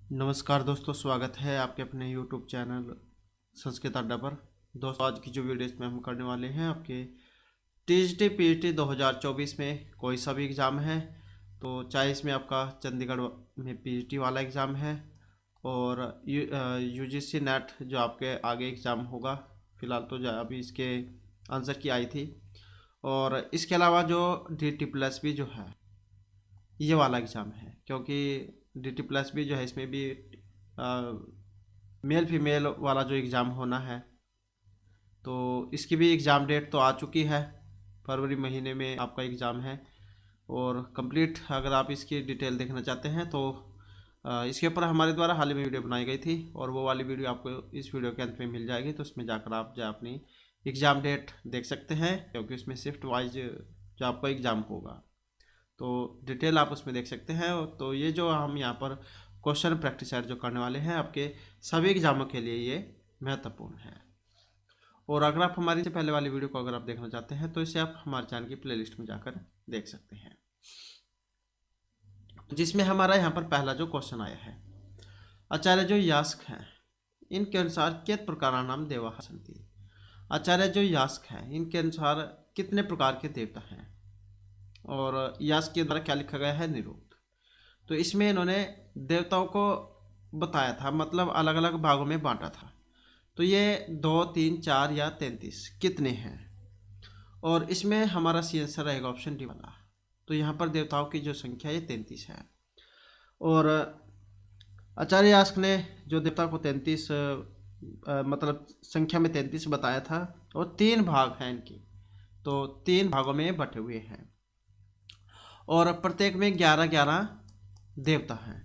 नमस्कार दोस्तों, स्वागत है आपके अपने YouTube चैनल संस्कृत अड्डा पर। दोस्तों, आज की जो वीडियो इसमें हम करने वाले हैं, आपके टीजीटी पीजीटी 2024 में कोई सा भी एग्ज़ाम है तो चाहे इसमें आपका चंडीगढ़ में पीजीटी वाला एग्ज़ाम है और यूजीसी नेट जो आपके आगे एग्ज़ाम होगा, फ़िलहाल तो जो अभी इसके आंसर की आई थी, और इसके अलावा जो DT प्लस भी जो है ये वाला एग्ज़ाम है, क्योंकि DT प्लस भी जो है इसमें भी मेल फीमेल वाला जो एग्ज़ाम होना है, तो इसकी भी एग्ज़ाम डेट तो आ चुकी है। फरवरी महीने में आपका एग्ज़ाम है। और कंप्लीट अगर आप इसकी डिटेल देखना चाहते हैं तो इसके ऊपर हमारे द्वारा हाल ही में वीडियो बनाई गई थी, और वो वाली वीडियो आपको इस वीडियो के अंत में मिल जाएगी, तो उसमें जाकर आप जो अपनी एग्ज़ाम डेट देख सकते हैं, क्योंकि उसमें शिफ्ट वाइज जो आपका एग्ज़ाम होगा तो डिटेल आप उसमें देख सकते हैं। तो ये जो हम यहाँ पर क्वेश्चन प्रैक्टिस सेट जो करने वाले हैं आपके सभी एग्जामों के लिए, ये महत्वपूर्ण है। और अगर आप हमारी से पहले वाली वीडियो को अगर आप देखना चाहते हैं तो इसे आप हमारे चैनल की प्लेलिस्ट में जाकर देख सकते हैं, जिसमें हमारा यहाँ पर पहला जो क्वेश्चन आया है, आचार्य जो यास्क हैं इनके अनुसार कित प्रकार नाम देवा सन्ति। आचार्य जो यास्क हैं इनके अनुसार कितने प्रकार के देवता हैं, और यास्क के द्वारा क्या लिखा गया है, निरुक्त। तो इसमें इन्होंने देवताओं को बताया था, मतलब अलग अलग भागों में बांटा था। तो ये 2, 3, 4 या 33 कितने हैं, और इसमें हमारा सी आंसर रहेगा ऑप्शन डी वाला। तो यहाँ पर देवताओं की जो संख्या ये 33 है, और आचार्य यास्क ने जो देवता को 33 मतलब संख्या में 33 बताया था, और 3 भाग हैं इनके, तो 3 भागों में बटे हुए हैं, और प्रत्येक में 11-11 देवता हैं।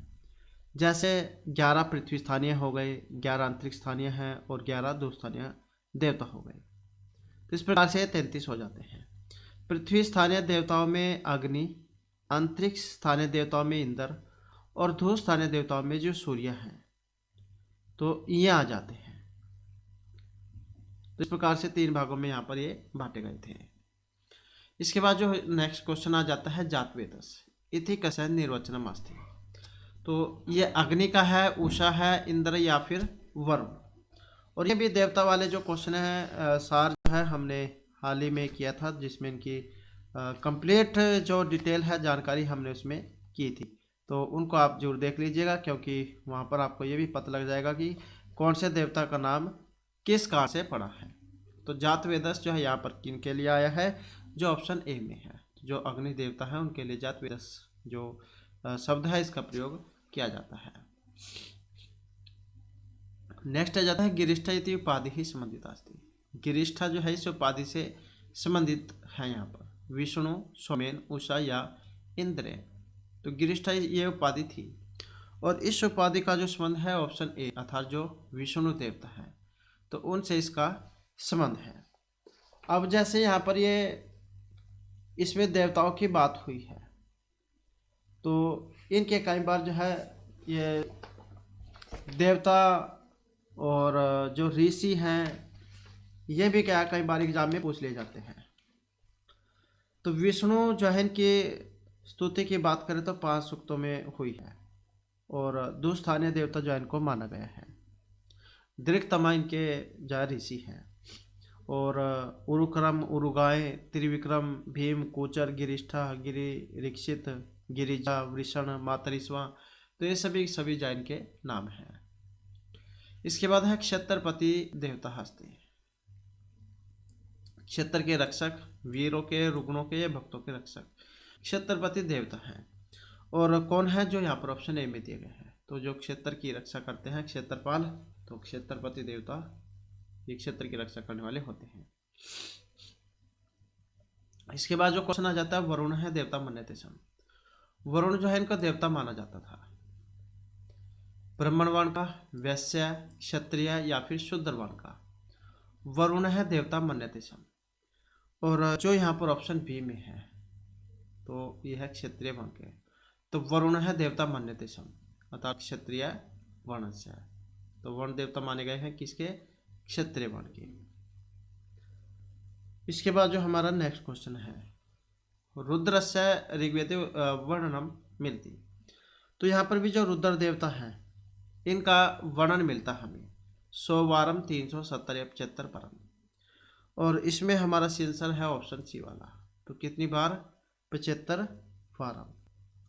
जैसे 11 पृथ्वी स्थानीय हो गए, 11 अंतरिक्ष स्थानीय हैं, और 11 दो स्थानीय देवता हो गए। तो इस प्रकार से 33 हो जाते हैं। पृथ्वी स्थानीय देवताओं में अग्नि, अंतरिक्ष स्थानीय देवताओं में इंद्र, और धू स्थानीय देवताओं में जो सूर्य हैं, तो ये आ जाते हैं। तो इस प्रकार से 3 भागों में यहाँ पर ये बांटे गए थे। इसके बाद जो नेक्स्ट क्वेश्चन आ जाता है, जातवेदस इति कस्य निर्वचनम अस्ति। तो ये अग्नि का है, उषा है, इंद्र या फिर वरुण। और ये भी देवता वाले जो क्वेश्चन है सार जो है हमने हाल ही में किया था, जिसमें इनकी कंप्लीट जो डिटेल है जानकारी हमने उसमें की थी, तो उनको आप जरूर देख लीजिएगा, क्योंकि वहाँ पर आपको ये भी पता लग जाएगा कि कौन से देवता का नाम किस काल से पड़ा है। तो जातवेदस जो है यहाँ पर किन के लिए आया है, जो ऑप्शन ए में है, जो अग्नि देवता है उनके लिए जातवेदस जो शब्द है इसका प्रयोग किया जाता है। नेक्स्ट आ जाता है, गिरिष्ठा इति उपाधि ही संबंधित अस्ति। गिरिष्ठा जो है इस उपाधि से संबंधित है यहाँ पर विष्णु, सोमेन, उषा या इंद्र। तो गिरिष्ठा ये उपाधि थी, और इस उपाधि का जो संबंध है ऑप्शन ए, अर्थात जो विष्णु देवता है, तो उनसे इसका संबंध है। अब जैसे यहाँ पर ये इसमें देवताओं की बात हुई है, तो इनके कई बार जो है ये देवता और जो ऋषि हैं ये भी क्या कई बार एग्जाम में पूछ लिए जाते हैं। तो विष्णु जो है इनकी स्तुति की बात करें तो 5 सूक्तों में हुई है, और दुस्थानीय देवता जो है इनको माना गया है। दृक्तमा इनके जो है ऋषि हैं, और उरुक्रम, उरुगाय, त्रिविक्रम, भीम, कोचर, गिरिष्ठा, गिरिरीक्षित, गिरिजा, वृषण, मातरिस्वा, तो ये सभी जैन के नाम हैं। इसके बाद है क्षत्रपति देवता हस्ती। क्षेत्र के रक्षक, वीरों के, रुग्णों के या भक्तों के रक्षक क्षत्रपति देवता हैं। और कौन है, जो यहाँ पर ऑप्शन ए में दिए गए हैं, तो जो क्षेत्र की रक्षा करते हैं क्षेत्रपाल, तो क्षेत्रपति देवता ये क्षेत्र की रक्षा करने वाले होते हैं। इसके बाद जो क्वेश्चन आ जाता है, वरुण है देवता मन्यते सम। वरुण जो है इनका देवता माना जाता था ब्राह्मण वर्ण का, वैश्य, क्षत्रिय या फिर शूद्र वर्ण का। वरुण है देवता मन्यते सम, और जो यहाँ पर ऑप्शन बी में है तो यह है क्षत्रिय वर्ण के, तो वरुण है देवता मन्यते सम, अर्थात क्षत्रिय वर्ण से। तो वर्ण देवता माने गए हैं किसके, क्षत्रिय वर्ण के। इसके बाद जो हमारा नेक्स्ट क्वेश्चन है, रुद्रस्य ऋग्वेदे वर्णनम मिलती। तो यहाँ पर भी जो रुद्र देवता हैं इनका वर्णन मिलता है हमें 100 वारम 370 या 75 परम। और इसमें हमारा सी आंसर है ऑप्शन सी वाला। तो कितनी बार? 75 वारम।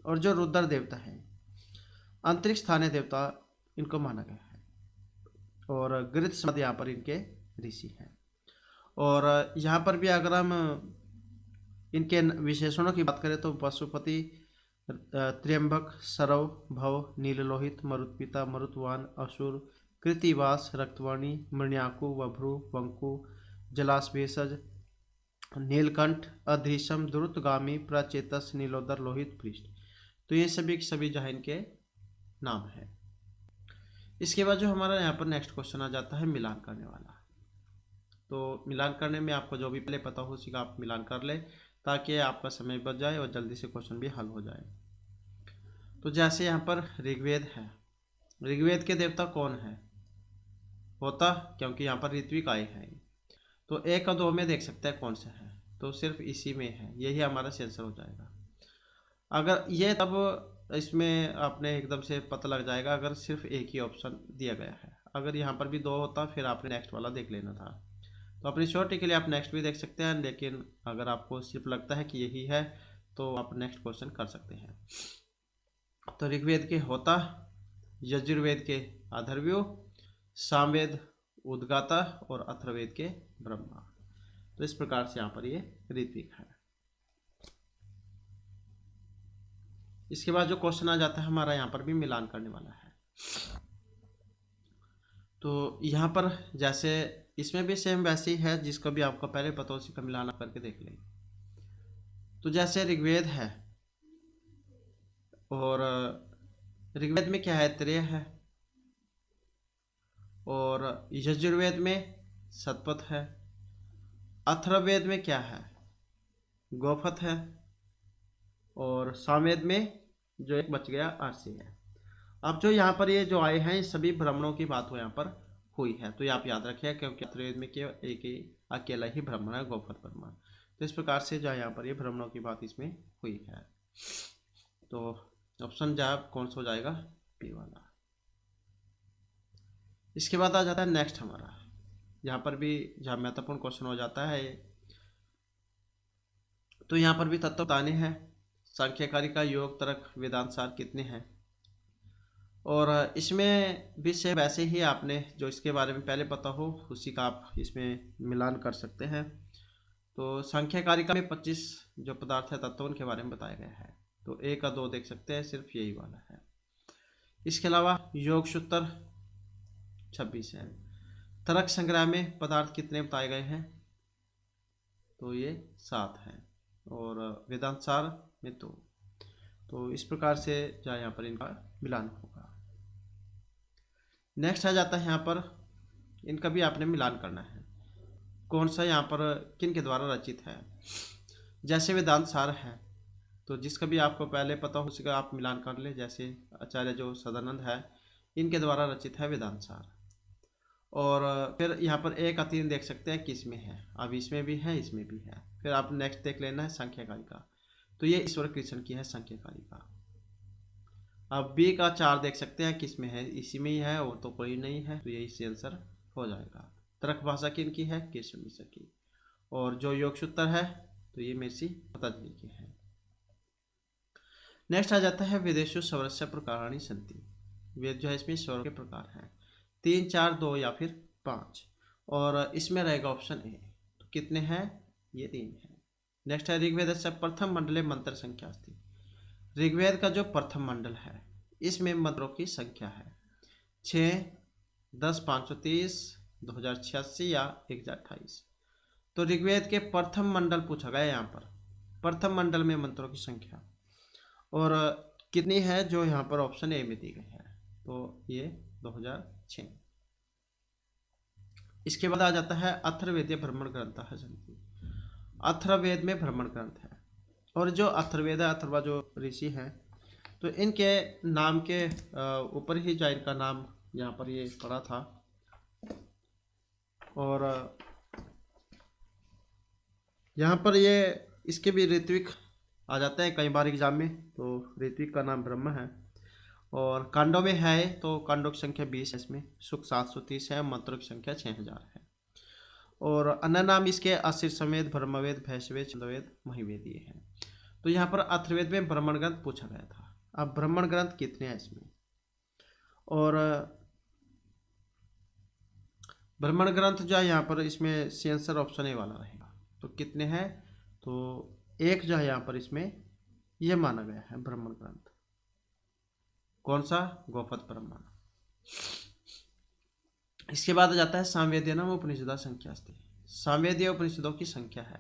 और जो रुद्र देवता है अंतरिक्ष स्थानीय देवता इनको माना गया है, और गृत समाधि यहाँ पर इनके ऋषि हैं। और यहाँ पर भी अगर हम इनके विशेषणों की बात करें तो पशुपति, त्र्यंबक, सरव, भव, नीललोहित, मरुत्पिता, मरुतवान, असुर, कृतिवास, रक्तवर्णी, मृण्याकु, वभ्रु, वंकु, जलाश्वेषज, नीलकंठ, अधीशम, द्रुतगामी, प्रचेतस, नीलोदर, लोहित, पृष्ठ। तो ये सभी के सभी जो है इनके नाम है। इसके बाद जो हमारा यहाँ पर नेक्स्ट क्वेश्चन आ जाता है मिलान करने वाला। तो मिलान करने में आपको जो भी पहले पता हो उसी का आप मिलान कर ले, ताकि आपका समय बच जाए और जल्दी से क्वेश्चन भी हल हो जाए। तो जैसे यहाँ पर ऋग्वेद है, ऋग्वेद के देवता कौन है? होता, क्योंकि यहाँ पर ऋत्विक आए हैं। तो 1 और 2 में देख सकते हैं कौन सा है, तो सिर्फ इसी में है, यही हमारा आंसर हो जाएगा। अगर ये तब इसमें आपने एकदम से पता लग जाएगा अगर सिर्फ एक ही ऑप्शन दिया गया है। अगर यहाँ पर भी 2 होता फिर आपने नेक्स्ट वाला देख लेना था। तो अपनी श्योरिटी के लिए आप नेक्स्ट भी देख सकते हैं, लेकिन अगर आपको सिर्फ लगता है कि यही है तो आप नेक्स्ट क्वेश्चन कर सकते हैं। तो ऋग्वेद के होता, यजुर्वेद के अथर्वणा, सामवेद उद्गाता और अथर्ववेद के ब्रह्मा। तो इस प्रकार से यहाँ पर ये ऋत्विक है। इसके बाद जो क्वेश्चन आ जाता है हमारा यहाँ पर भी मिलान करने वाला है। तो यहाँ पर जैसे इसमें भी सेम वैसे ही है, जिसका भी आपको पहले पता हो उसी का मिलान करके देख लें। तो जैसे ऋग्वेद है, और ऋग्वेद में क्या है? त्रेय है, और यजुर्वेद में शतपथ है, अथर्ववेद में क्या है? गौपथ है, और सामवेद में जो एक बच गया आरसी है। अब जो यहाँ पर ये जो आए हैं सभी ब्राह्मणों की बात हो यहाँ पर हुई है, तो ये आप याद रखिए, क्योंकि अथर्ववेद में केवल एक ही अकेला ही ब्राह्मण है, गौपथ ब्राह्मण। तो इस प्रकार से जो यहाँ पर ये ब्राह्मणों की बात इसमें हुई है। तो ऑप्शन जवाब कौन सा हो जाएगा? बी वाला। इसके बाद आ जाता है नेक्स्ट हमारा, यहाँ पर भी जहाँ महत्वपूर्ण क्वेश्चन हो जाता है। तो यहाँ पर भी तत्व बताने हैं। सांख्यकारिका, योग, तर्क, वेदांत सार कितने हैं? और इसमें भी से वैसे ही आपने जो इसके बारे में पहले पता हो उसी का आप इसमें मिलान कर सकते हैं। तो सांख्यकारिका में 25 जो पदार्थ है तत्व उनके बारे में बताया गया है। तो 1 और 2 देख सकते हैं, सिर्फ यही वाला है। इसके अलावा योग सूत्र 26 है। तर्क संग्रह में पदार्थ कितने बताए गए हैं? तो ये 7 हैं। और वेदांत सार में तो इस प्रकार से जो यहाँ पर इनका मिलान होगा। नेक्स्ट आ जाता है यहाँ पर इनका भी आपने मिलान करना है, कौन सा यहाँ पर किन के द्वारा रचित है। जैसे वेदांत सार है, तो जिसका भी आपको पहले पता हो उसी का आप मिलान कर ले। जैसे आचार्य जो सदानंद है इनके द्वारा रचित है वेदांत सार। और फिर यहाँ पर 1 और 3 देख सकते हैं किस में है, अब इसमें भी है इसमें भी है। फिर आप नेक्स्ट देख लेना है सांख्यकारिका, तो ये ईश्वर कृष्ण की है सांख्यकारिका। अब बी का 4 देख सकते हैं किस में है, इसी में ही है और तो कोई नहीं है, तो यही से आंसर हो जाएगा। तर्क भाषा किन की है? केशव मिश्र की। और जो योग सूत्र है तो ये महर्षि पतंजलि की है। नेक्स्ट आ जाता है वेदेषु स्वरस्य प्रकाराणि सन्ति। वेद जो है इसमें स्वर के प्रकार हैं 3, 4, 2 या फिर 5, और इसमें रहेगा ऑप्शन ए। तो कितने हैं? ये 3 है। नेक्स्ट है ऋग्वेद से प्रथम मंडले मंत्र संख्या अस्ति। ऋग्वेद का जो प्रथम मंडल है इसमें मंत्रों की संख्या है 6, 10, 530, 2086 या 1028। तो ऋग्वेद के प्रथम मंडल पूछा गया यहाँ पर, प्रथम मंडल में मंत्रों की संख्या और कितनी है जो यहाँ पर ऑप्शन ए में दी गई है, तो ये 2006। इसके बाद आ जाता है अथर्ववेदीय ब्राह्मण ग्रंथ है। अथर्ववेद में ब्राह्मण ग्रंथ है, और जो अथर्ववेद अथर्वा जो ऋषि हैं तो इनके नाम के ऊपर ही जो इनका नाम यहाँ पर ये पड़ा था। और यहाँ पर ये इसके भी ऋत्विक आ जाते हैं कई बार एग्जाम में, तो ऋत्विक का नाम ब्रह्म है। और कांडों में है तो कांडों की संख्या 20 है, इसमें सुख 730 है, मंत्रों की संख्या 6000 है। और अन्य नाम इसके अशीर्षवेद, ब्रह्मवेद, भैषवेद, छंदोवेद, महिवेद ये हैं। तो यहाँ पर अथर्ववेद में ब्राह्मण ग्रंथ पूछा गया था। अब ब्राह्मण ग्रंथ कितने हैं इसमें, और ब्राह्मण ग्रंथ जो है यहाँ पर इसमें सी आंसर ऑप्शन ए वाला रहेगा। तो कितने हैं, तो एक जो है यहाँ पर इसमें यह माना गया है ब्राह्मण ग्रंथ। कौन सा, गोपद ब्राह्मण। इसके बाद आ जाता है सामवेदीय नाम उपनिषदा संख्या। सामवेदीय उपनिषदों की संख्या है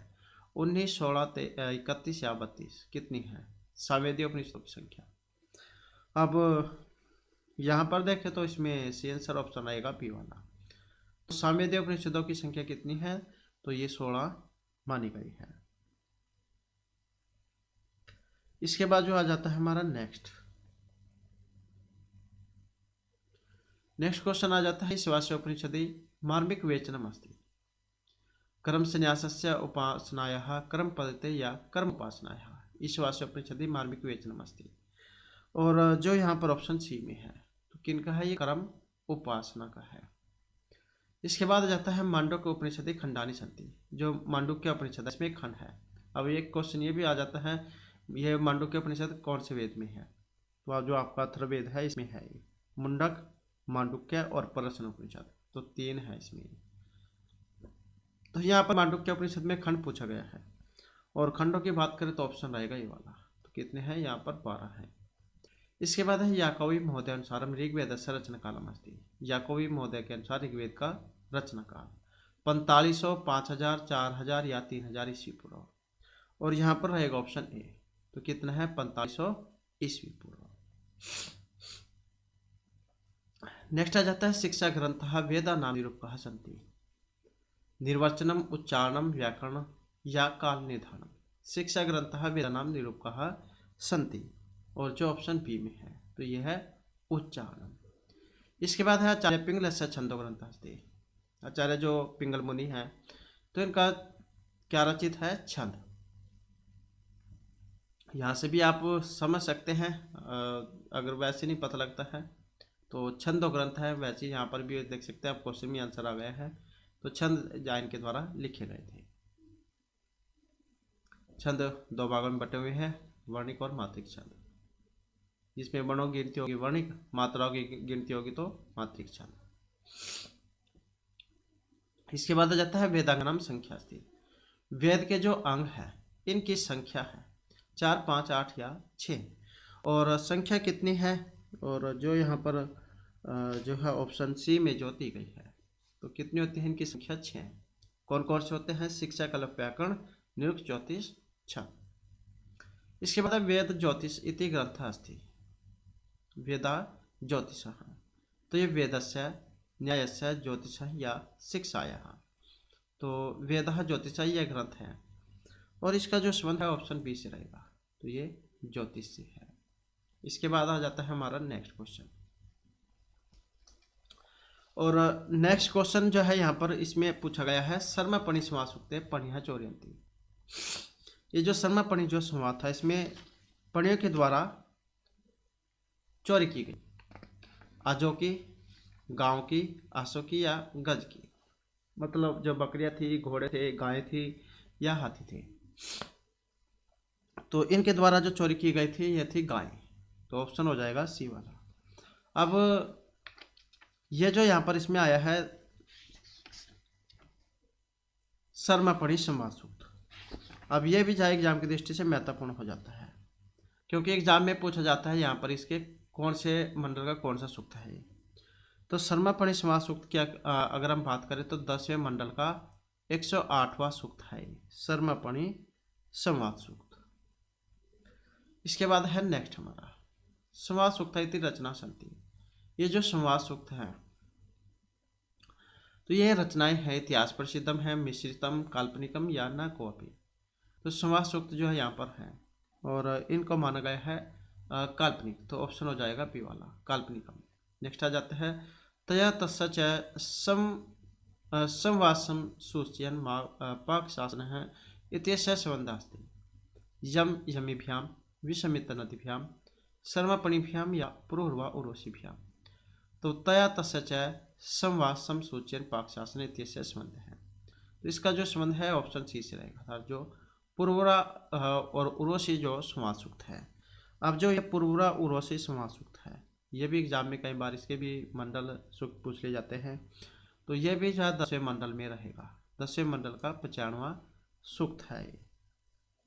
19, 16, 31 या 32। कितनी है सामवेदीय उपनिषदों की संख्या। अब यहाँ पर देखें तो इसमें सी आंसर ऑप्शन आएगा बी वाला। तो सामवेदीय उपनिषदों की संख्या कितनी है, तो ये 16 मानी गई है। इसके बाद जो आ जाता है हमारा नेक्स्ट क्वेश्चन आ जाता है शिवास्य उपनिषदि मार्मिक वेचनम अस्ति कर्म संन्यासस्य उपासनायाः कर्म पद्धते या कर्म उपासनायाः ईश्वास्य उपनिषदि मार्मिक वेचनम अस्ति। और जो यहाँ पर ऑप्शन सी में है तो किनका है, ये कर्म उपासना का है। इसके बाद जाता है मांडुक्य उपनिषदि खंडानि सन्ति। जो मांडुक्य उपनिषद इसमें एक खंड है। अब एक क्वेश्चन ये भी आ जाता है, ये मांडुक्य उपनिषद कौन से वेद में है, तो अब जो आपका अथर्ववेद है इसमें है मुंडक, मांडुक्य और पर्शन उपनिषद, तो 3 है इसमें। तो यहाँ पर मांडुक्य उपनिषद में खंड पूछा गया है, और खंडों की बात करें तो ऑप्शन रहेगा ये वाला। तो कितने हैं, यहाँ पर 12 हैं। इसके बाद है याकोबी महोदय अनुसार ऋग्वेद से रचना कालम अस्ति। याकोबी महोदय के अनुसार ऋग्वेद का रचना काल 4500, 5000, 4000 या 3000 ईस्वी पूर्व। और यहाँ पर रहेगा ऑप्शन ए। तो कितना है, 4500 ईस्वी पूर्व। नेक्स्ट आ जाता है शिक्षा ग्रंथ वेदा नाम निरूपकः सन्ति निर्वचनम, उच्चारणम, व्याकरण या काल निर्धारणम। शिक्षा ग्रंथ वेदा नाम निरूपकः सन्ति, और जो ऑप्शन बी में है तो यह है उच्चारण। इसके बाद है आचार्य पिंगलस्य छंदो ग्रंथ अस्ति। आचार्य जो पिंगल मुनि हैं तो इनका क्या रचित है, छंद। यहाँ से भी आप समझ सकते हैं, अगर वैसे नहीं पता लगता है तो छंदो ग्रंथ है। वैसे यहाँ पर भी देख सकते हैं आप, क्वेश्चन में आंसर आ गया है। तो छंद जाइन के द्वारा लिखे गए थे। छंद 2 भागों में बटे हुए हैं, वर्णिक और मात्रिक छंद। जिसमें वर्णों की गिनती होगी वर्णिक, मात्राओं की गिनती होगी तो मात्रिक छंद। इसके बाद आ जाता है वेदांगनाम संख्या अस्ति। वेद के जो अंग है इनकी संख्या है 4, 5, 8 या 6। और संख्या कितनी है, और जो यहाँ पर जो है ऑप्शन सी में जो दी गई है तो कितनी होती है इनकी संख्या 6। कौन कौन से होते हैं, शिक्षा, कल्प, व्याकरण, निरुक्त, ज्योतिष, छंद। इसके बाद वेद ज्योतिष इति ग्रंथ अस्ति। वेदा ज्योतिष, तो ये वेदस्य, न्यायस्य, ज्योतिष या शिक्षाया। तो वेद ज्योतिष यह ग्रंथ है, और इसका जो संबंध है ऑप्शन बी से रहेगा। तो ये ज्योतिष से है। इसके बाद आ जाता है हमारा नेक्स्ट क्वेश्चन। और नेक्स्ट क्वेश्चन जो है यहाँ पर इसमें पूछा गया है सर्मपणि समासुक्ते पणिया चोरयन्ति। ये जो सर्मपणि जो संवाद था इसमें पणियों के द्वारा चोरी की गई, आजों की, गांव की, आसों की या गज की। मतलब जो बकरियां थी, घोड़े थे, गायें थी या हाथी थे, तो इनके द्वारा जो चोरी की गई थी यह थी गाय। तो ऑप्शन हो जाएगा सी वाला। अब ये जो यहाँ पर इसमें आया है सर्मपणि संवाद सूक्त, अब ये भी जाए एग्जाम की दृष्टि से महत्वपूर्ण हो जाता है, क्योंकि एग्जाम में पूछा जाता है यहाँ पर इसके कौन से मंडल का कौन सा सूक्त है। तो सर्मपणि संवाद सूक्त की अगर हम बात करें तो 10वें मंडल का 108वां सूक्त है सर्मपणि संवाद सूक्त। इसके बाद है नेक्स्ट हमारा संवाद सूक्त इति रचना सन्ति। ये जो संवाद सूक्त है तो ये रचनाएं हैं इतिहास प्रसिद्धम है, मिश्रितम, काल्पनिकम या न कोअपि। तो संवाद सूक्त जो है यहाँ पर है और इनको माना गया है काल्पनिक। तो ऑप्शन हो जाएगा बी वाला, काल्पनिकम। नेक्स्ट आ जाता है तया तस्सच संवासम सूचयन पाक शासन है इत्यस्य संबंध अस्ति। यम यमिभ्याम विषमित नदीभ्याम सर्वपणिभ्याम या पुरोर्वा उर्वशीभ्याम। तो तया तस्य च संवाद समसूचयन पाकशासन इत्यस्य संबंध है। तो इसका जो संबंध है ऑप्शन सी से रहेगा, अर्थात जो पुरवरा और उर्वशी जो समास सूक्त है। अब जो ये पुरवरा उर्वशी समास सूक्त है, ये भी एग्जाम में कई बार इसके भी मंडल सूक्त पूछ ले जाते हैं। तो ये भी जो है 10वें मंडल में रहेगा, 10वें मंडल का 95वां सूक्त है ये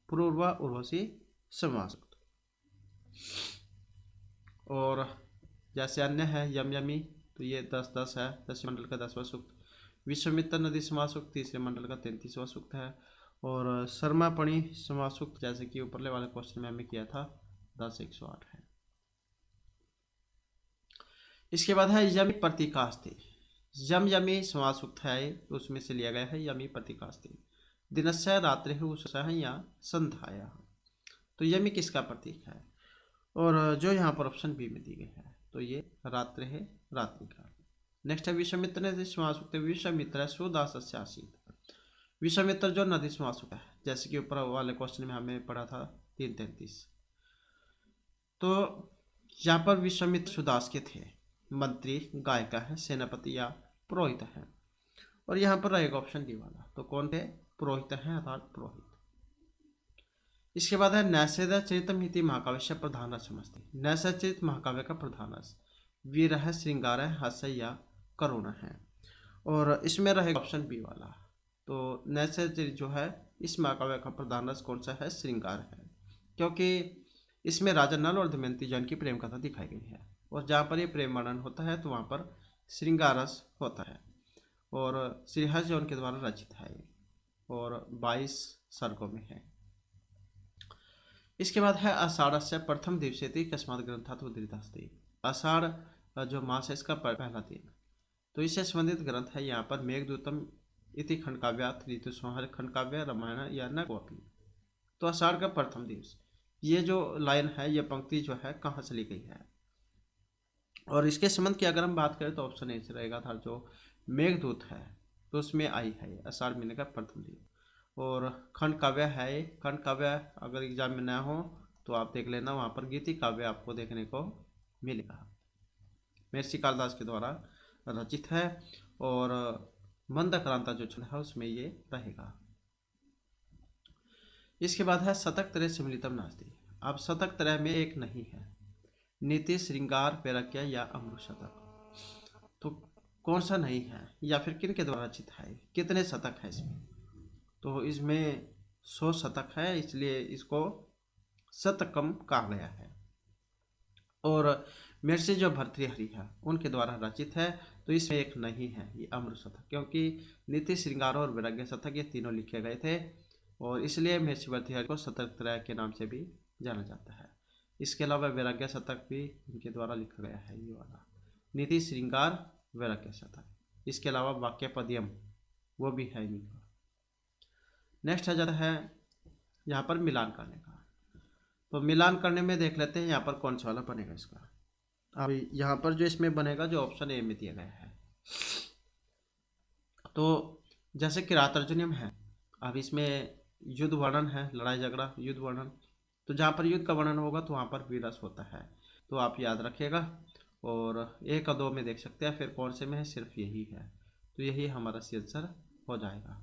पुरवरा उर्वशी समास सूक्त। और जैसे अन्य है यम यमी, तो ये 10-10 है, 10वें मंडल का 10वां सूक्त। विश्वामित्र नदी समास सूक्त तीसरे मंडल का 33वां सूक्त है। और शर्मापणी समास सूक्त जैसे कि ऊपरले वाले क्वेश्चन में हमें किया था 10-108 है। इसके बाद है यमी प्रतीकास्ति। यम यमी समास सूक्त है, उसमें से लिया गया है यमी प्रतीकास्ति। दिनस्य रात्रि उषसः या संध्याया। तो यमी किसका प्रतीक है, और जो यहाँ पर ऑप्शन बी में दी गई है, तो ये रात्रि है, रात्रि का। नेक्स्ट है विश्वामित्र नदी समास सूक्त। विश्वामित्र सुदासस्य आसीत्। विश्वामित्र जो नदी समास सूक्त है, जैसे कि ऊपर वाले क्वेश्चन में हमें पढ़ा था 3:33। तो यहाँ पर विश्वामित्र सुदास के थे, मंत्री, गायिका है, सेनापति या पुरोहित है। और यहाँ पर रहेगा ऑप्शन डी वाला, तो कौन थे, पुरोहित है, अर्थात पुरोहित। इसके बाद है नैषध चरितम इति महाकाव्य प्रधान रस समझते। नैषध चरित महाकाव्य का प्रधान रस वीर है, श्रृंगार है, हास्य या करुण है। और इसमें रहेगा ऑप्शन बी वाला, तो नैषध चरित जो है इस महाकाव्य का प्रधान रस कौन सा है, श्रृंगार है, क्योंकि इसमें राजा नल और दमयंती जन की प्रेम कथा दिखाई गई है। और जहाँ पर ये प्रेम वर्णन होता है तो वहाँ पर श्रृंगार रस होता है। और श्रीहर्ष जौन के द्वारा रचित है और 22 सर्गों में है। इसके बाद है आषाढ़स्य प्रथम दिवसेति कस्मात् ग्रंथात् उद्धृतास्ति। आषाढ़ जो मास है इसका पहला दिन, तो इससे संबंधित ग्रंथ है यहाँ पर मेघदूतम इति खंडकाव्यात् ऋतुसंहार खंडकाव्य रामायण या न कोपी। तो आषाढ़ का प्रथम दिवस, ये जो लाइन है, ये पंक्ति जो है कहाँ से ली गई है, और इसके संबंध की अगर हम बात करें तो ऑप्शन ए से रहेगा था, जो मेघदूत है तो उसमें आई है आषाढ़ महीने का प्रथम दिन। और खंड काव्य है, खंड काव्य अगर एग्जाम में ना हो तो आप देख लेना, वहाँ पर गीति काव्य आपको देखने को मिलेगा, महर्षि कालिदास के द्वारा रचित है। और मंदक्रांता जो छंद है उसमें ये रहेगा। इसके बाद है शतक त्रय सम्मिलितम नास्ति। अब शतक त्रय में एक नहीं है, नीति, श्रृंगार, वैराग्य या अमृत शतक। तो कौन सा नहीं है, या फिर किन के द्वारा रचित है, कितने शतक है इसमें, तो इसमें 100 शतक है, इसलिए इसको शतकम कहा गया है। और महर्षि जो भर्तृहरि है उनके द्वारा रचित है, तो इसमें एक नहीं है, ये अमृत शतक, क्योंकि नीति, श्रृंगार और वैराग्य शतक ये तीनों लिखे गए थे, और इसलिए महर्षि भर्तृहरि को शतक त्रय के नाम से भी जाना जाता है। इसके अलावा वैराग्य शतक भी इनके द्वारा लिखा गया है, ये वाला नीति, श्रृंगार, वैराग्य शतक। इसके अलावा वाक्य पद्यम वो भी है इनका। नेक्स्ट आ जाता है यहाँ पर मिलान करने का। तो मिलान करने में देख लेते हैं यहाँ पर कौन सा वाला बनेगा इसका। अब यहाँ पर जो इसमें बनेगा, जो ऑप्शन ए में दिया गया है, तो जैसे किरात अर्जुनियम है, अब इसमें युद्ध वर्णन है, लड़ाई झगड़ा युद्ध वर्णन, तो जहाँ पर युद्ध का वर्णन होगा तो वहाँ पर वीरस होता है, तो आप याद रखिएगा। और 1 और 2 में देख सकते हैं, फिर कौन से में है, सिर्फ यही है, तो यही हमारा सी आंसर हो जाएगा।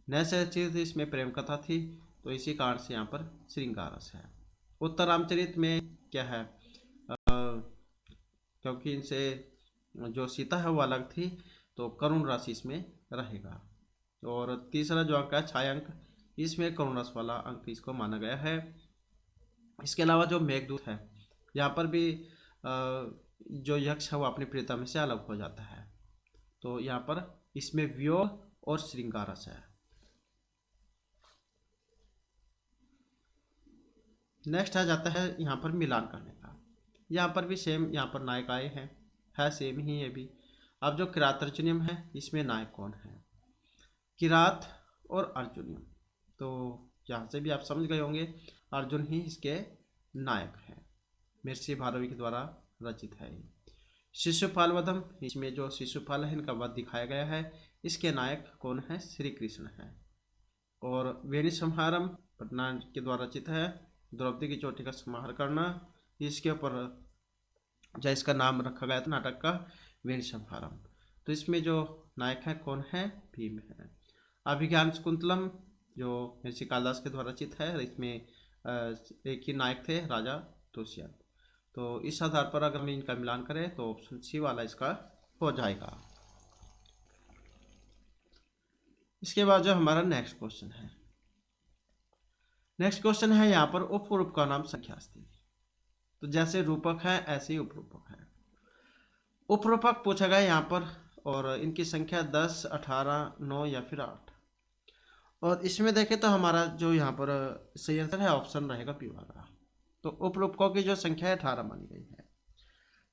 नैषध चरित इसमें प्रेम कथा थी, तो इसी कारण से यहाँ पर श्रृंगार रस है। उत्तर रामचरित में क्या है, क्योंकि इनसे जो सीता है वो अलग थी, तो करुण रस इसमें रहेगा। और तीसरा जो अंक है छाया अंक, इसमें करुण रस वाला अंक इसको माना गया है। इसके अलावा जो मेघदूत है, यहाँ पर भी जो यक्ष है वो अपनी प्रियतम से अलग हो जाता है, तो यहाँ पर इसमें वियोग और श्रृंगार रस है। नेक्स्ट आ जाता है यहाँ पर मिलान करने का। यहाँ पर भी सेम, यहाँ पर नायक आए हैं, है सेम ही ये भी। अब जो किरात अर्जुनियम है, इसमें नायक कौन है, किरात और अर्जुनियम, तो यहाँ से भी आप समझ गए होंगे, अर्जुन ही इसके नायक हैं, महर्षि भारवी के द्वारा रचित है। शिशुपाल वधम, इसमें जो शिशुपाल है इनका वध दिखाया गया है, इसके नायक कौन है, श्री कृष्ण है। और वेणी संहारम पटना के द्वारा रचित है, द्रौपदी की चोटी का संहार करना, इसके ऊपर जो इसका नाम रखा गया था नाटक का वीर संहारम। तो इसमें जो नायक है कौन है, भीम है। अभिज्ञान शकुंतलम जो महर्षि कालिदास के द्वारा रचित है, इसमें एक ही नायक थे, राजा दुष्यंत। तो इस आधार पर अगर हम इनका मिलान करें तो ऑप्शन सी वाला इसका हो जाएगा। इसके बाद जो हमारा नेक्स्ट क्वेश्चन है, नेक्स्ट क्वेश्चन है यहाँ पर उपरूप का नाम संख्या अस्ति। तो जैसे रूपक है ऐसे ही उपरूपक है। उपरूपक पूछा गया यहाँ पर और इनकी संख्या 10, 18, 9 या फिर 8। और इसमें देखें तो हमारा जो यहाँ पर सही आंसर है ऑप्शन रहेगा बी वाला। तो उपरूपकों की जो संख्या है 18 मानी गई है।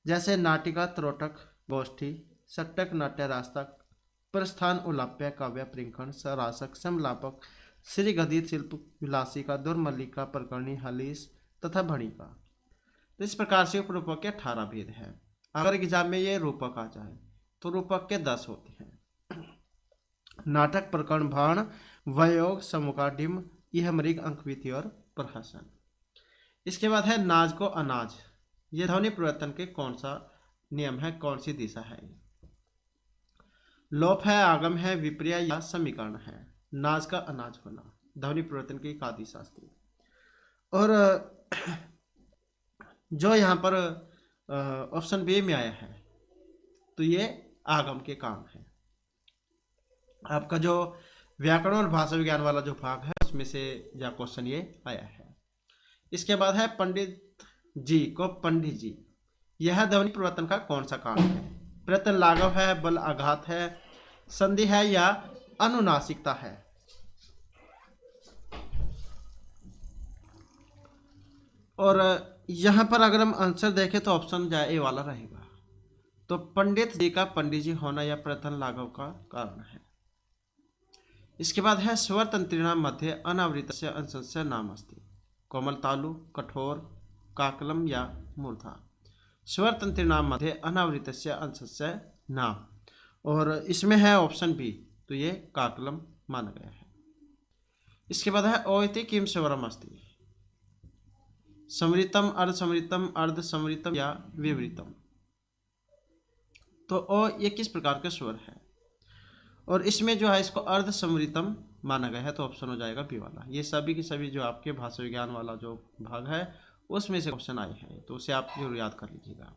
जैसे नाटिका, त्रोटक, गोष्ठी, सट्टक, नाट्य, रास्तक, प्रस्थान, उलाप्य, काव्य, प्रिंखण, सरासक, समलापक, श्री गदित, शिल्प विलासिका, दुर्मल्लिका, प्रकरणी, हलीस तथा भणिका। तो इस प्रकार से उपरूपक के 18 भेद हैं। अगर एग्जाम में ये रूपक आ जाए तो रूपक के 10 होते हैं। नाटक, प्रकरण, भाण, वयोग, समुका, डिम, यह मृग, अंकविति और प्रहसन। इसके बाद है नाज को अनाज। ये ध्वनि परिवर्तन के कौन सा नियम है, कौन सी दिशा है? लोप है, आगम है, विपर्य या समीकरण है। नाज का अनाज होना ध्वनि परिवर्तन की का दिशा थी। और जो यहाँ पर ऑप्शन बी में आया है तो ये आगम के काम है। आपका जो व्याकरण और भाषा विज्ञान वाला जो भाग है उसमें से यह क्वेश्चन ये आया है। इसके बाद है पंडित जी को पंडित जी। यह ध्वनि परिवर्तन का कौन सा काम है? प्रत्यय लाघव है, बल आघात है, संधि है या अनुनासिकता है? और यहाँ पर अगर हम आंसर देखें तो ऑप्शन जाए ए वाला रहेगा। तो पंडित जी का पंडित जी होना यह प्रत्यय लाघव का कारण है। इसके बाद है स्वर तंत्रिणाम मध्ये अनावृतस्य अंशस्य नाम अस्ति। कोमल तालु, कठोर, काकलम या मूर्धा। स्वर तंत्रिणाम मध्ये अनावृतस्य अंशस्य नाम, और इसमें है ऑप्शन बी, तो ये काकलम माना गया है। इसके बाद है ओइति किम स्वरम अस्ति। समृतम, अर्धसमृतम, अर्धसमृतम या विवृतम। तो ओ ये किस प्रकार का स्वर है? और इसमें जो है इसको अर्धसमृतम माना गया है, तो ऑप्शन हो जाएगा बी वाला। ये सभी की सभी जो आपके भाषा विज्ञान वाला जो भाग है उसमें से क्वेश्चन आए हैं, तो उसे आप जरूर याद कर लीजिएगा।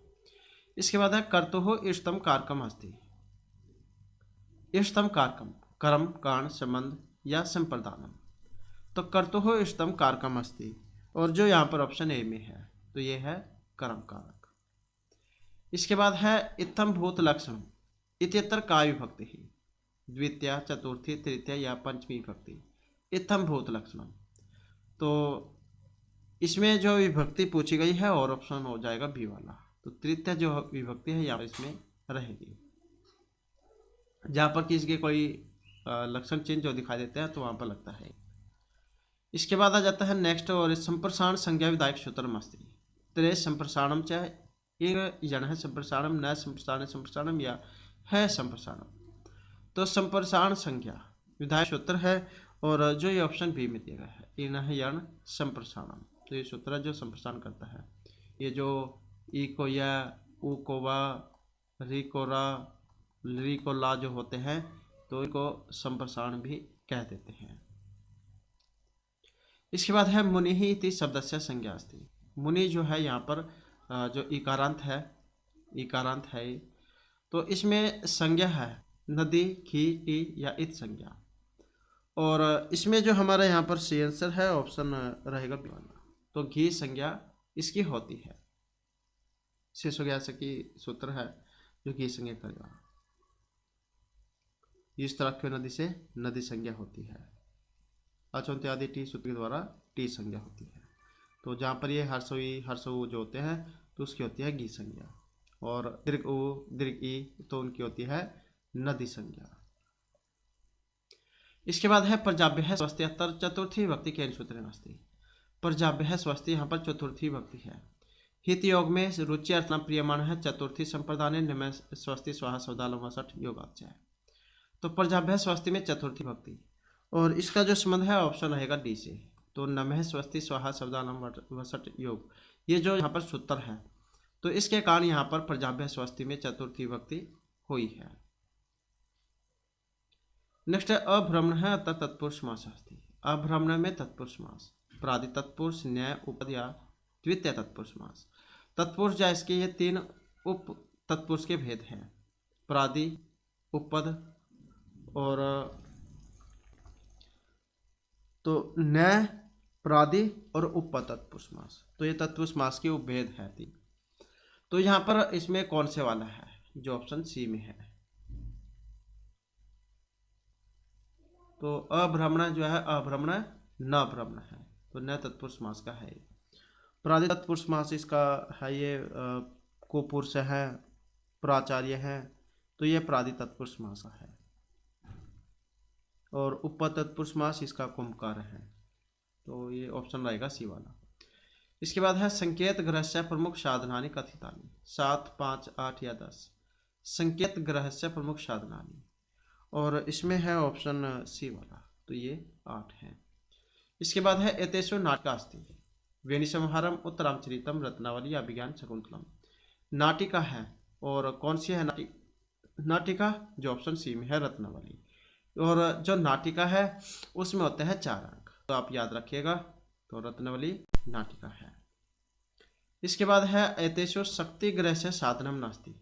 इसके बाद है कर्तुः इष्टतम कारकम अस्ति। इष्टतम कारकम कर्म, कारण, संबंध या संप्रदानम। तो कर्तुः इष्टतम कारकम अस्ति, और जो यहाँ पर ऑप्शन ए में है तो ये है कर्म कारक। इसके बाद है इत्थम भूत लक्षण इत्यत्र का विभक्ति ही। द्वितीय, चतुर्थी, तृतीय या पंचमी विभक्ति। इत्थम भूत लक्षणम, तो इसमें जो विभक्ति पूछी गई है और ऑप्शन हो जाएगा बी वाला। तो तृतीय जो विभक्ति है यहाँ इसमें रहेगी। जहाँ पर किसी के कोई लक्षण चिन्ह जो दिखाई देते हैं तो वहाँ पर लगता है। इसके बाद आ जाता है नेक्स्ट, और संप्रसारण संज्ञा विधायक सूत्रम अस्ति। त्रे संप्रसारणम चाहे एक जन है संप्रसारणम, न संप्रसारण संप्रसारणम या है संप्रसारणम। तो संप्रसारण संज्ञा विधायक सूत्र है, और जो ये ऑप्शन बी में दिया गया है इन यण संप्रसारणम। तो ये सूत्र जो संप्रसारण करता है, ये जो ई को या, ऊ को वा, री को रा, री को ला जो होते हैं तो इनको संप्रसारण भी कह देते हैं। इसके बाद है मुनि ही इति शब्दस्य संज्ञा अस्ति। मुनि जो है यहाँ पर जो इकारांत है, इकारांत है, तो इसमें संज्ञा है नदी, घी, टी या इत संज्ञा। और इसमें जो हमारा यहाँ पर सी आंसर है ऑप्शन रहेगा बी वाला। तो घी संज्ञा इसकी होती है। शेष हो गया सकी सूत्र है जो घी संज्ञा करेगा। इस तरह की नदी से नदी संज्ञा होती है। अचोन्त आदि टी सूत्र के द्वारा टी संज्ञा होती है। तो जहाँ पर ये हर्षऊ जो होते हैं तो उसकी होती है घी संज्ञा, और दीर्घ उ, दीर्घ ई तो उनकी होती है नदी संज्ञा। इसके बाद है प्रजाभ्य स्वस्ति चतुर्थी विभक्ति के सूत्र अस्ति। प्रजाभ्य स्वस्ति यहाँ पर चतुर्थी विभक्ति है। हित योग में रुचि अर्थना प्रियमाण है चतुर्थी संप्रदान निमय स्वस्ति स्वाहा सौदालम वसठ योगाच है। तो प्रजाभ्य स्वस्ति में चतुर्थी विभक्ति, और इसका जो संबंध है ऑप्शन रहेगा डी से। तो नमः स्वस्ति स्वाहा सवदानम वसट योग, ये जो यहाँ पर सूत्र है, तो इसके कारण यहाँ पर प्रजाभ्य स्वस्ति में चतुर्थी विभक्ति हुई है। नेक्स्ट है अभ्रमण है अतः तत्पुरुष समास अस्ति। अभ्रमण में तत्पुरुष समास, प्रादि तत्पुरुष, न्याय, उपद या द्वितीय तत्पुरुष समास। तत्पुरुष या इसके ये 3 उप तत्पुरुष के भेद हैं, प्रादि, उपद और तो न्याय, प्रादि और उपपद तत्पुरुष समास। तो ये तत्पुरुष समास के उपभेद है 3। तो यहाँ पर इसमें कौन से वाला है, जो ऑप्शन सी में है। तो अभ्रमण जो है, अभ्रमण न भ्रमण है, तो न तत्पुरुष समास का है। प्रादि तत्पुरुष समास इसका है ये कोपुरुष है, प्राचार्य है, तो ये प्रादि तत्पुरुष समास का है। और उपपद तत्पुरुष समास इसका कुंभकार है, तो ये ऑप्शन रहेगा सी वाला। इसके बाद है संकेत ग्रहस्य प्रमुख साधनानि कथितानि। 7, 5, 8 या 10 संकेत ग्रहस्य प्रमुख साधनानि, और इसमें है ऑप्शन सी वाला, तो ये 8 है। इसके बाद है एतेषु नाटिकास्ति वेणुसंहारम, उत्तरामचरितम, रत्नावली, अभिज्ञान शकुंतलम। नाटिका है, और कौन सी है नाटिका, जो ऑप्शन सी में है रत्नावली। और जो नाटिका है उसमें होते हैं 4 अंक, तो आप याद रखिएगा, तो रत्नावली नाटिका है। इसके बाद है एतेषु शक्ति ग्रह से साधनम नास्ति।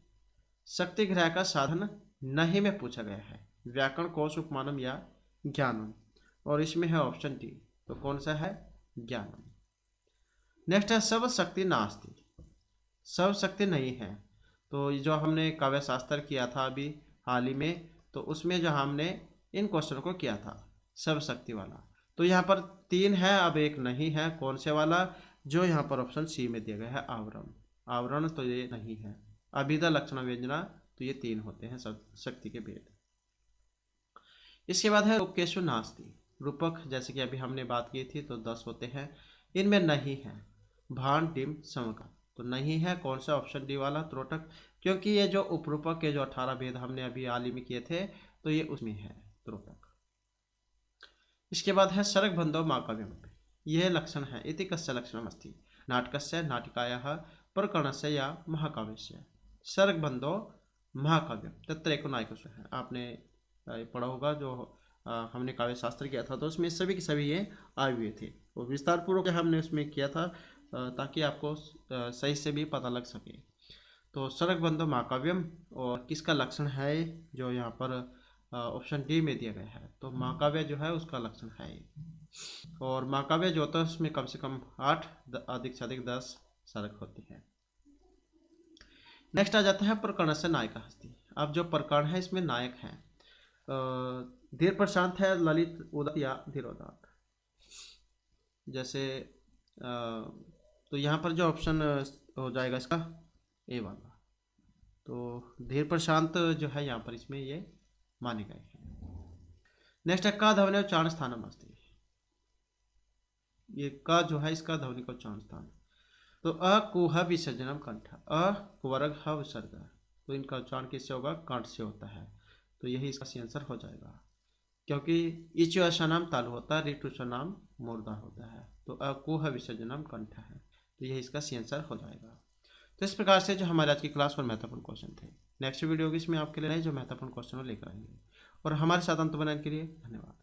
शक्ति ग्रह का साधन नहीं में पूछा गया है, व्याकरण, कोश, उपमानम या ज्ञानम, और इसमें है ऑप्शन डी, तो कौन सा है, ज्ञानम। नेक्स्ट है सब शक्ति नास्ति। सब शक्ति नहीं है, तो जो हमने काव्य शास्त्र किया था अभी हाल ही में, तो उसमें जो हमने इन क्वेश्चन को किया था सब शक्ति वाला, तो यहाँ पर 3 है, अब एक नहीं है, कौन से वाला, जो यहाँ पर ऑप्शन सी में दिया गया है आवरण। आवरण तो ये नहीं है। अभिधा, लक्षण, व्यंजना, तो ये 3 होते हैं सब शक्ति के भेद। इसके बाद है रूपकेशु नास्ति। रूपक जैसे कि अभी हमने बात की थी, तो 10 होते हैं, इनमें नहीं है भान, टिम, समका, तो नहीं है, कौन सा, ऑप्शन डी वाला, त्रोटक, क्योंकि ये जो उपरूपक के जो 18 भेद हमने अभी हाल ही में किए थे, तो ये उसमें है त्रोटक। इसके बाद है सरक बंधो महाकाव्यम। यह लक्षण है, इति कस्य लक्षणम अस्ति। नाटकस्य, नाटिकायाः, प्रकरणस्य या महाकाव्यस्य। सरक बंधो महाकाव्यम तत्र एको नायकस्य है, आपने पढ़ा होगा, जो हमने काव्य शास्त्र किया था, तो उसमें सभी के सभी ये आए हुए थे, वो विस्तार पूर्वक हमने उसमें किया था, ताकि आपको सही से भी पता लग सके। तो सरक बंधो महाकाव्यम, और किसका लक्षण है, जो यहाँ पर ऑप्शन डी में दिया गया है, तो महाकाव्य जो है उसका लक्षण है। और महाकाव्य जो होता है उसमें कम से कम 8, अधिक से अधिक 10 सरक होती है। नेक्स्ट आ जाता है प्रकरण से नायिका हस्ती। अब जो प्रकरण है इसमें नायक है, धीर प्रशांत है, ललित, उदत या धीरोदात। जैसे तो यहाँ पर जो ऑप्शन हो जाएगा इसका ए वाला, तो धीर प्रशांत जो है यहाँ पर इसमें ये माने गए हैं। नेक्स्ट है का ध्वनि उच्चारण स्थानम अस्ति। ये का जो है इसका ध्वनि का उच्चारण स्थान, तो अ कुह विसर्जनम कंठ, अ कुवर्ग ह विसर्ग, तो इनका उच्चारण किससे होगा, कंठ से होता है, तो यही इसका सी आंसर हो जाएगा, क्योंकि इच नाम तालु होता है, रिटुष नाम मूर्धा होता है, तो अ कुह विसर्जनम कंठ है, तो यही इसका सी आंसर हो जाएगा। तो इस प्रकार से जो हमारे आज की क्लास पर महत्वपूर्ण क्वेश्चन थे, नेक्स्ट वीडियो की इसमें आपके लिए नए जो महत्वपूर्ण क्वेश्चन लेकर आएंगे। और हमारे साथ अंत बनाने के लिए धन्यवाद।